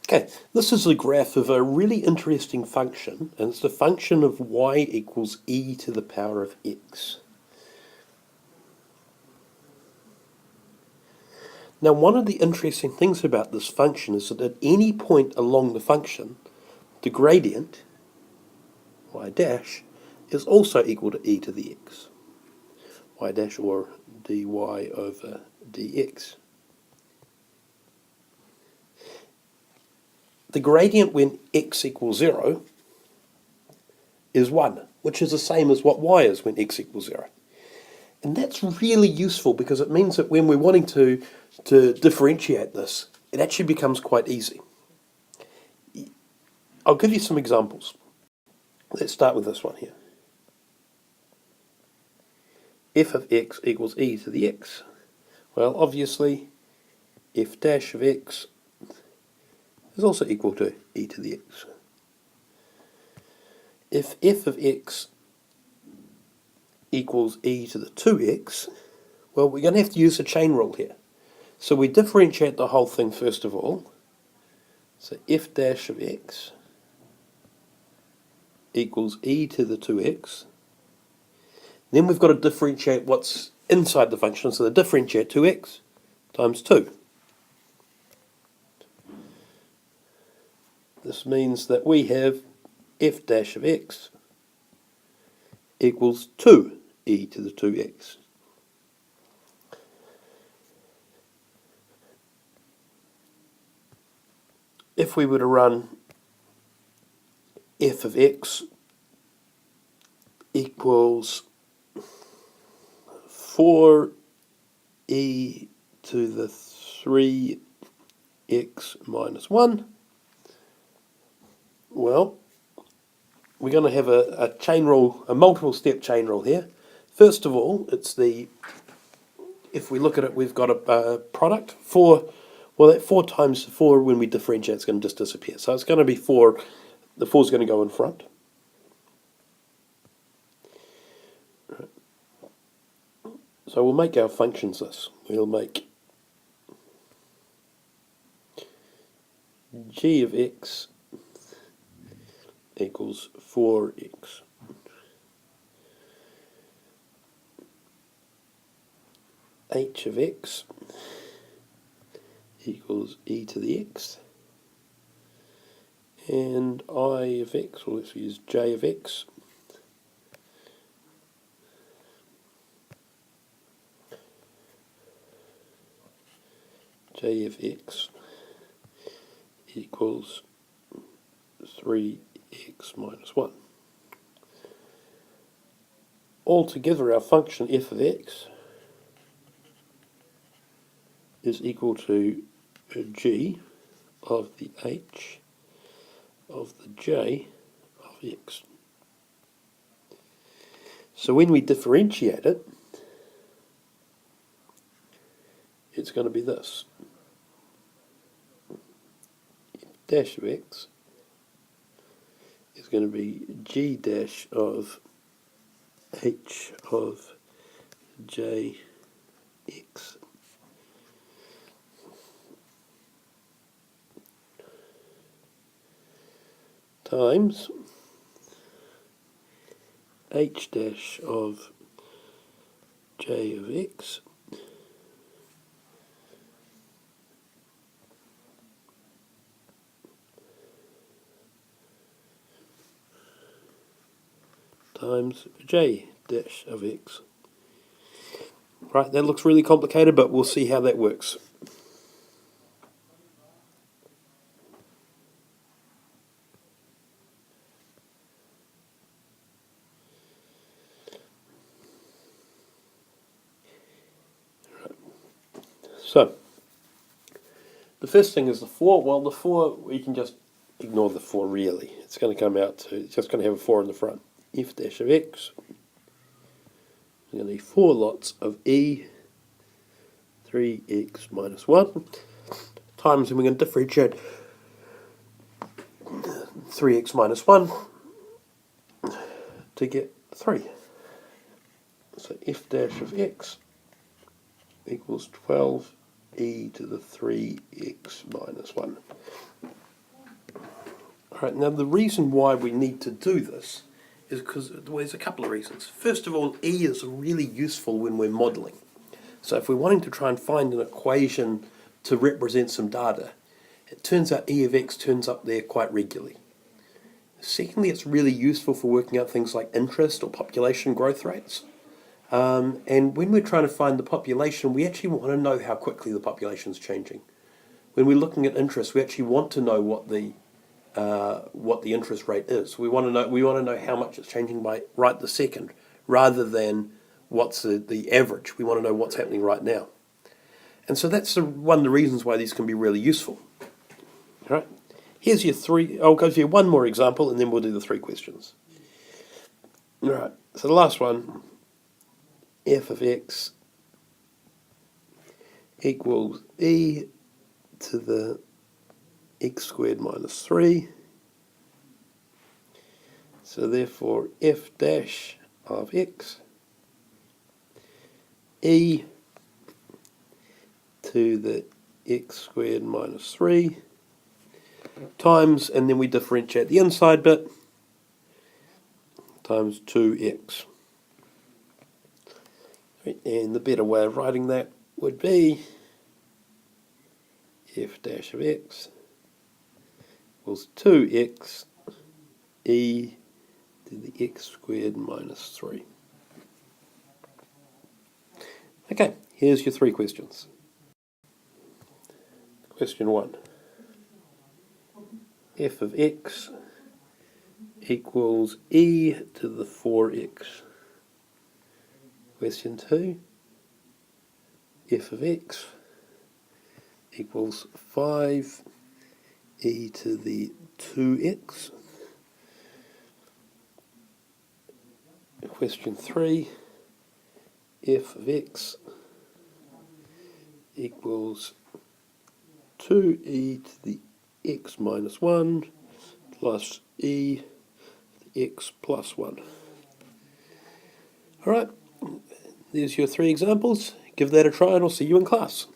Okay, this is a graph of a really interesting function, and it's the function of y equals e to the power of x. Now, one of the interesting things about this function is that at any point along the function, the gradient, y dash, is also equal to e to the x, y dash or dy over dx. The gradient when x equals 0 is 1, which is the same as what y is when x equals 0. And that's really useful because it means that when we're wanting to differentiate this, it actually becomes quite easy. I'll give you some examples. Let's start with this one here. F of x equals e to the x. Well, obviously, f dash of x is also equal to e to the x. If f of x equals e to the 2x, well, we're going to have to use a chain rule here. So we differentiate the whole thing first of all. So f dash of x equals e to the 2x. Then we've got to differentiate what's inside the function, so the differentiate 2x times 2. This means that we have f dash of x equals 2e to the 2x. If we were to run f of x equals 4e to the 3x minus 1, well, we're going to have a chain rule, a multiple step chain rule here. First of all, it's if we look at it, we've got a product. 4, well, that 4 times 4 when we differentiate is going to just disappear. So it's going to be 4, the 4 is going to go in front. So we'll make our functions this. We'll make g of x equals 4x. H of x equals e to the x. And I of x, well, let's use j of x, j of x equals 3x minus 1. Altogether, our function f of x is equal to g of the h of the j of x. So when we differentiate it, it's going to be this. Dash of x is going to be g dash of h of j x times h dash of j of x times j dash of x. Right, that looks really complicated, but we'll see how that works. So, the first thing is the 4. Well, the 4, we can just ignore the 4 really. It's going to come out to, it's just going to have a 4 in the front. F dash of x is going to be 4 lots of e 3x minus 1 times, and we're going to differentiate 3x minus 1 to get 3. So f dash of x equals 12e to the 3x minus 1. Right, now the reason why we need to do this is because there's a couple of reasons. First of all, E is really useful when we're modelling. So if we're wanting to try and find an equation to represent some data, it turns out E of x turns up there quite regularly. Secondly, it's really useful for working out things like interest or population growth rates. And when we're trying to find the population, we actually want to know how quickly the population is changing. When we're looking at interest, we actually want to know what the interest rate is. We want to know how much it's changing by right this second, rather than what's the average. We want to know what's happening right now. And so that's one of the reasons why these can be really useful. All right. Here's your three. I'll go through one more example, and then we'll do the 3 questions. All right. So the last one, f of x equals e to the x squared minus 3. So therefore, f dash of x e to the x squared minus 3 times, and then we differentiate the inside bit, times 2x. And the better way of writing that would be f dash of x equals 2x e to the x squared minus 3. Okay, here's your 3 questions. Question 1. F of x equals e to the 4x. Question 2. F of x equals 5 e to the 2x. Question 3. F of x equals 2e to the x minus 1 plus e to the x plus 1. Alright, there's your 3 examples. Give that a try and I'll see you in class.